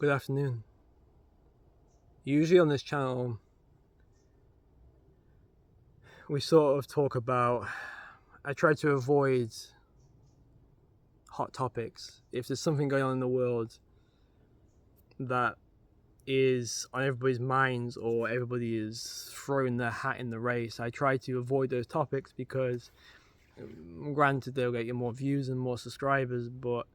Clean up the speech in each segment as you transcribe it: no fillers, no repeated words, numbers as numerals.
Good afternoon. Usually on this channel, we sort of talk about. I try to avoid hot topics. If there's something going on in the world that is on everybody's minds or everybody is throwing their hat in the race, I try to avoid those topics because, granted, they'll get you more views and more subscribers, but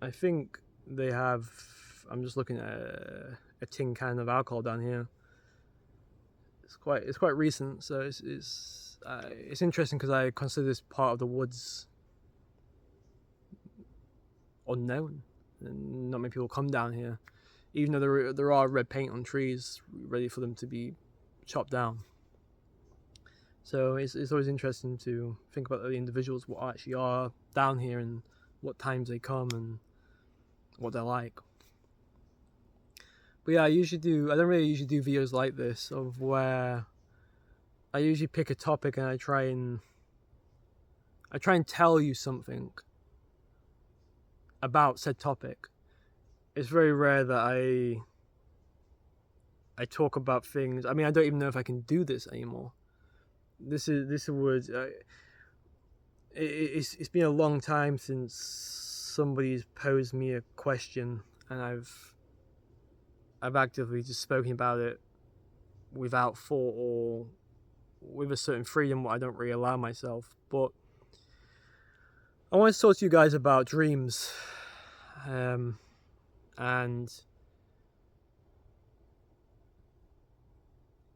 I think they have. I'm just looking at a tin can of alcohol down here. It's quite recent, so it's interesting because I consider this part of the woods unknown, and not many people come down here, even though there are red paint on trees ready for them to be chopped down. So it's always interesting to think about the individuals what actually are down here and what times they come and what they're like. But yeah, I don't really usually do videos like this of where I usually pick a topic and I try and tell you something about said topic. It's very rare that I talk about things. I mean, I don't even know if I can do this anymore. It's been a long time since somebody's posed me a question and I've actively just spoken about it without thought or with a certain freedom what I don't really allow myself. But I want to talk to you guys about dreams, and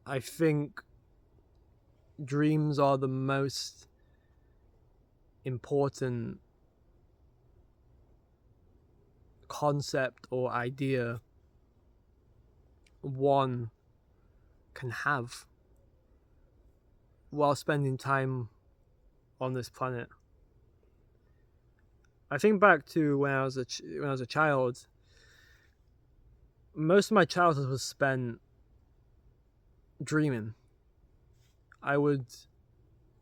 I think dreams are the most important concept or idea one can have while spending time on this planet. I think back to when I was a child. Most of my childhood was spent dreaming. I would,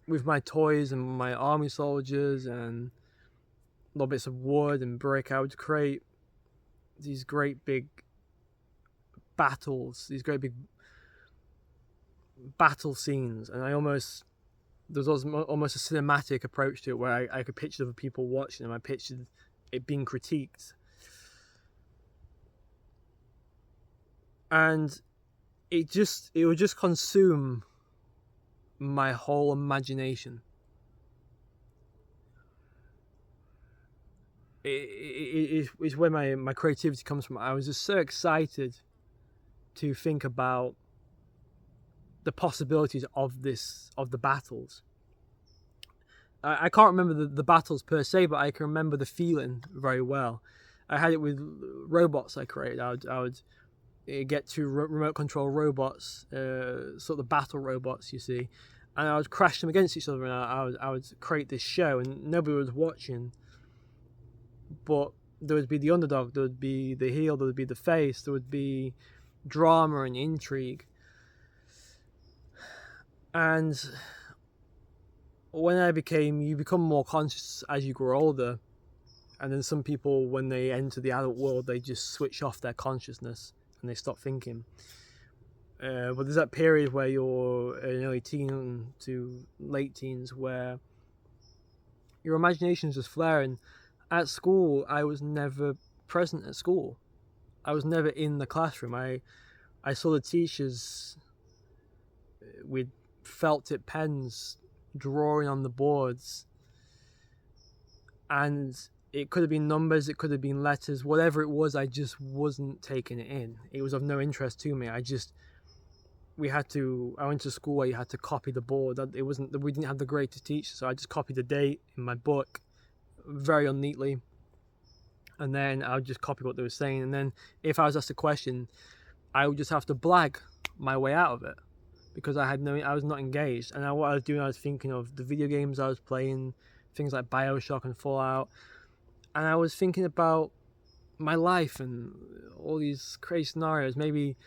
with my toys and my army soldiers and little bits of wood and brick, I would create these great big battles, these great big battle scenes, and there was almost a cinematic approach to it where I could picture the people watching them. I pictured it being critiqued, and it would just consume my whole imagination. It's where my creativity comes from. I was just so excited to think about the possibilities of the battles. I can't remember the battles per se, but I can remember the feeling very well. I had it with robots I created. I would get two remote control robots, sort of battle robots, you see, and I would crash them against each other, and I would create this show, and nobody was watching, but there would be the underdog, there would be the heel, there would be the face, there would be drama and intrigue. And when you become more conscious as you grow older, and then some people, when they enter the adult world, they just switch off their consciousness and they stop thinking. But there's that period where you're an early teen to late teens where your imagination is just flaring. At school, I was never present at school. I was never in the classroom. I saw the teachers with felt tip pens drawing on the boards, and it could have been numbers, it could have been letters, whatever it was. I just wasn't taking it in. It was of no interest to me. I went to school where you had to copy the board. We didn't have the grade to teach, so I just copied the date in my book very unneatly, and then I would just copy what they were saying, and then if I was asked a question, I would just have to blag my way out of it because I was not engaged. And what I was doing, I was thinking of the video games I was playing, things like BioShock and Fallout, and I was thinking about my life and all these crazy scenarios. Maybe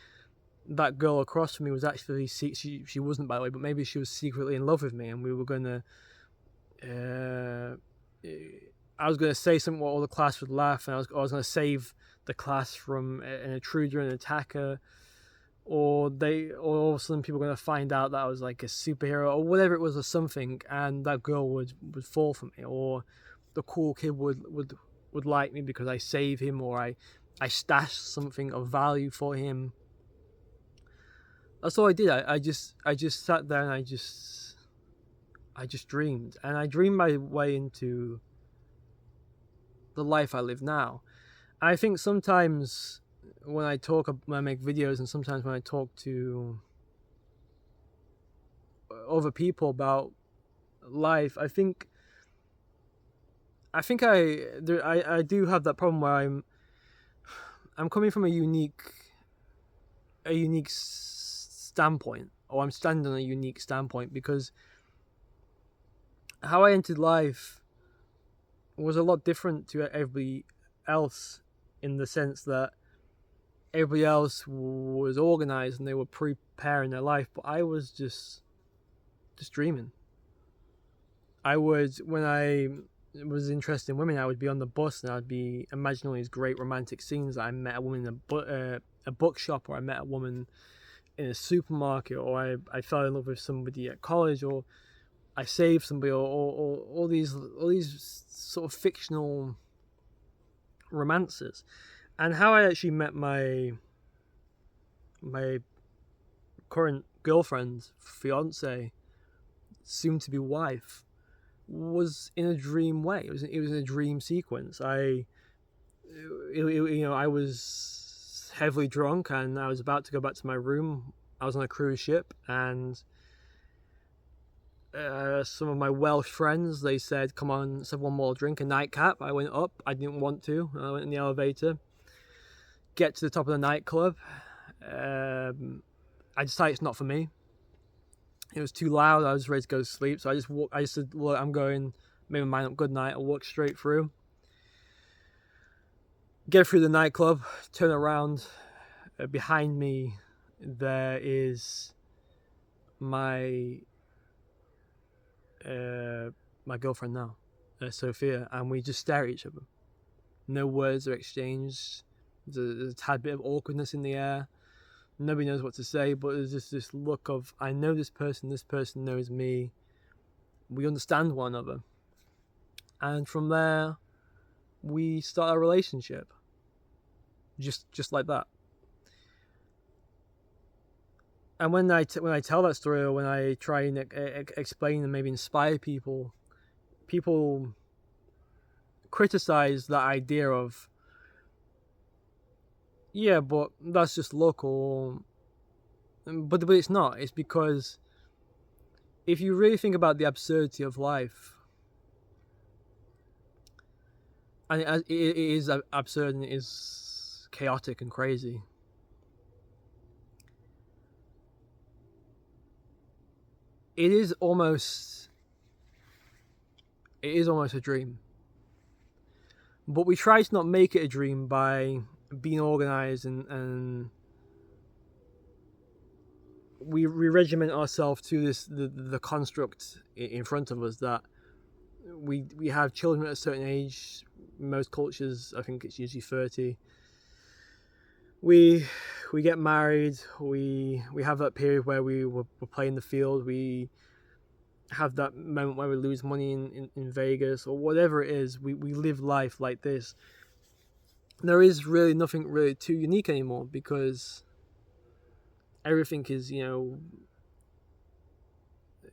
that girl across from me was actually she wasn't, by the way, but maybe she was secretly in love with me, and we were gonna I was going to say something where all the class would laugh, and I was going to save the class from an intruder, an attacker, or all of a sudden people were going to find out that I was like a superhero or whatever it was or something, and that girl would fall for me, or the cool kid would like me because I saved him, or I stashed something of value for him. That's all I did. I just sat there and I just dreamed, and I dreamed my way into the life I live now. I think sometimes when I make videos, and sometimes when I talk to other people about life, I think I do have that problem where I'm coming from a unique standpoint, or I'm standing on a unique standpoint, because how I entered life was a lot different to everybody else, in the sense that everybody else was organized and they were preparing their life, but I was just dreaming. When I was interested in women, I would be on the bus and I'd be imagining all these great romantic scenes. I met a woman in a bookshop, or I met a woman in a supermarket, or I fell in love with somebody at college, or I saved somebody, or all these sort of fictional romances. And how I actually met my current girlfriend, fiance, soon to be wife, was in a dream way. It was in a dream sequence. I was heavily drunk and I was about to go back to my room. I was on a cruise ship, and some of my Welsh friends, they said, come on, let's have one more drink, a nightcap. I went up. I didn't want to. I went in the elevator, get to the top of the nightclub. I decided it's not for me. It was too loud. I was ready to go to sleep, so I just said, look, I'm going, made my mind up, good night. I'll walk straight through, get through the nightclub, turn around. Behind me there is my girlfriend now, Sophia, and we just stare at each other. No words are exchanged. There's a tad bit of awkwardness in the air. Nobody knows what to say, but there's just this look of, I know this person knows me. We understand one another. And from there, we start a relationship. Just like that. And when I tell that story, or when I try and explain and maybe inspire people criticize that idea of, yeah, but that's just luck, but it's not. It's because if you really think about the absurdity of life, and it is absurd and it is chaotic and crazy, it is almost a dream. But we try to not make it a dream by being organized, and we regiment ourselves to the construct in front of us, that we have children at a certain age. Most cultures, I think it's usually 30. We get married. We have that period where we're playing the field. We have that moment where we lose money in Vegas, or whatever it is. We live life like this. There is really nothing really too unique anymore, because everything is,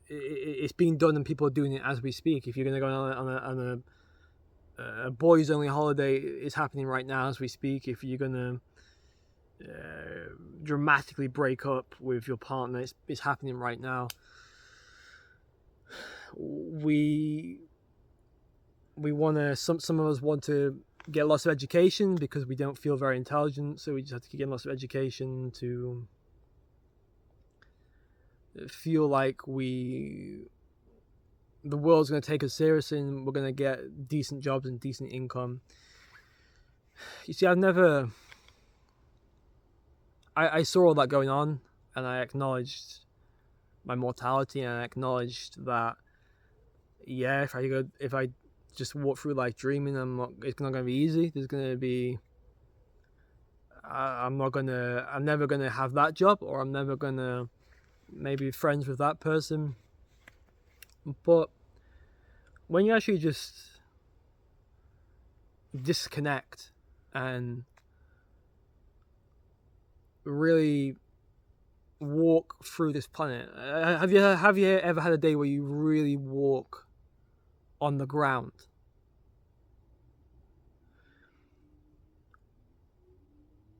it's being done, and people are doing it as we speak. If you're going to go on a boys only holiday, it's happening right now as we speak. If you're going to dramatically break up with your partner, it's happening right now. We want to, some of us want to get lots of education because we don't feel very intelligent, so we just have to keep getting lots of education to feel like the world's going to take us seriously and we're going to get decent jobs and decent income. You see, I saw all that going on, and I acknowledged my mortality, and I acknowledged that, yeah, if I just walk through life dreaming. It's not going to be easy. There's going to be, I'm never going to have that job, or I'm never going to maybe be friends with that person. But when you actually just disconnect and really walk through this planet, have you ever had a day where you really walk on the ground?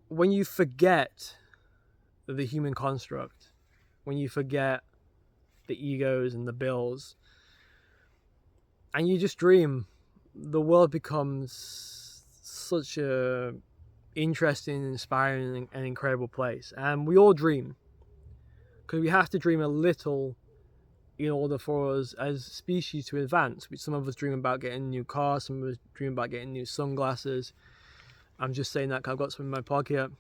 When you forget the human construct, when you forget the egos and the bills, and you just dream, the world becomes such a interesting, inspiring, and incredible place. And we all dream, because we have to dream a little in order for us as species to advance. Some of us dream about getting a new car, some of us dream about getting new sunglasses. I'm just saying that because I've got some in my pocket.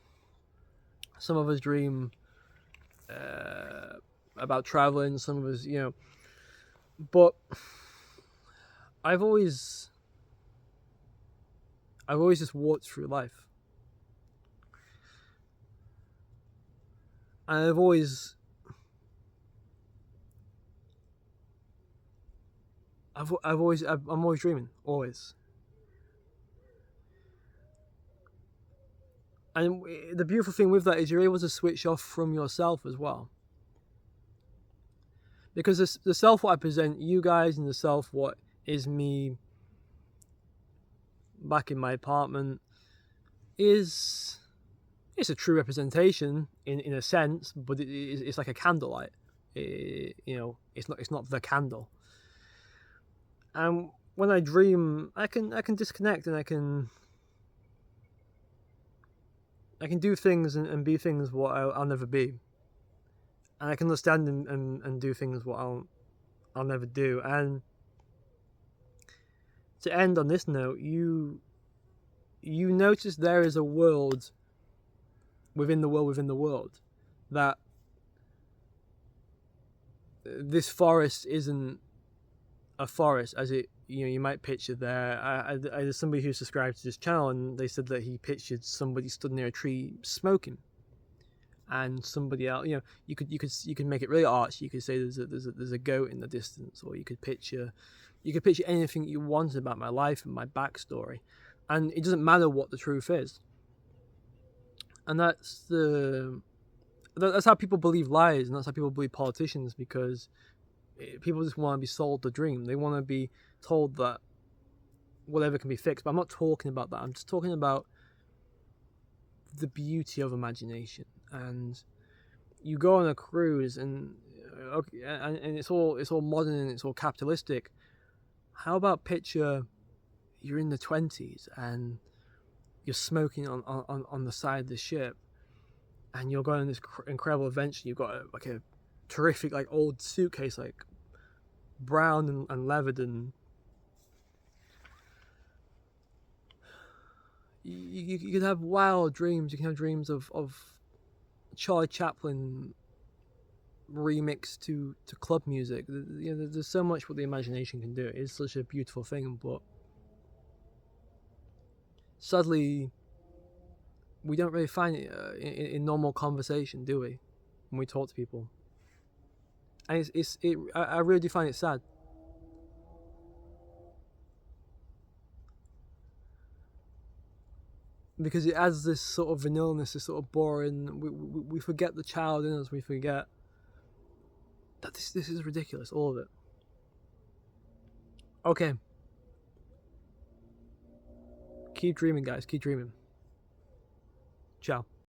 Some of us dream about traveling, some of us, but I've always just walked through life, and I'm always dreaming, always. And the beautiful thing with that is you're able to switch off from yourself as well. Because the self what I present you guys, and the self what is me back in my apartment, it's a true representation in a sense, but it's like a candlelight. It's not the candle. And when I dream, I can disconnect, and I can do things and be things what I'll never be, and I can understand and do things what I'll never do. And to end on this note, you notice there is a world within the world, that this forest isn't a forest as it, you might picture there. There's somebody who subscribed to this channel, and they said that he pictured somebody stood near a tree smoking, and somebody else, you could make it really artsy. You could say there's a goat in the distance, or you could picture anything you want about my life and my backstory, and it doesn't matter what the truth is. And that's how people believe lies, and that's how people believe politicians, because people just want to be sold the dream. They want to be told that whatever can be fixed. But I'm not talking about that. I'm just talking about the beauty of imagination. And you go on a cruise, and it's all modern and it's all capitalistic. How about picture you're in the 20s and you're smoking on the side of the ship, and you're going on this incredible adventure. You've got a terrific old suitcase, brown and leathered, and you could have wild dreams. You can have dreams of Charlie Chaplin remixed to club music. There's so much what the imagination can do. It's such a beautiful thing, but sadly we don't really find it in normal conversation, do we, when we talk to people? And I really do find it sad. Because it adds this sort of vanillahness, this sort of boring. We forget the child in us. We forget that this is ridiculous, all of it. Okay. Keep dreaming, guys. Keep dreaming. Ciao.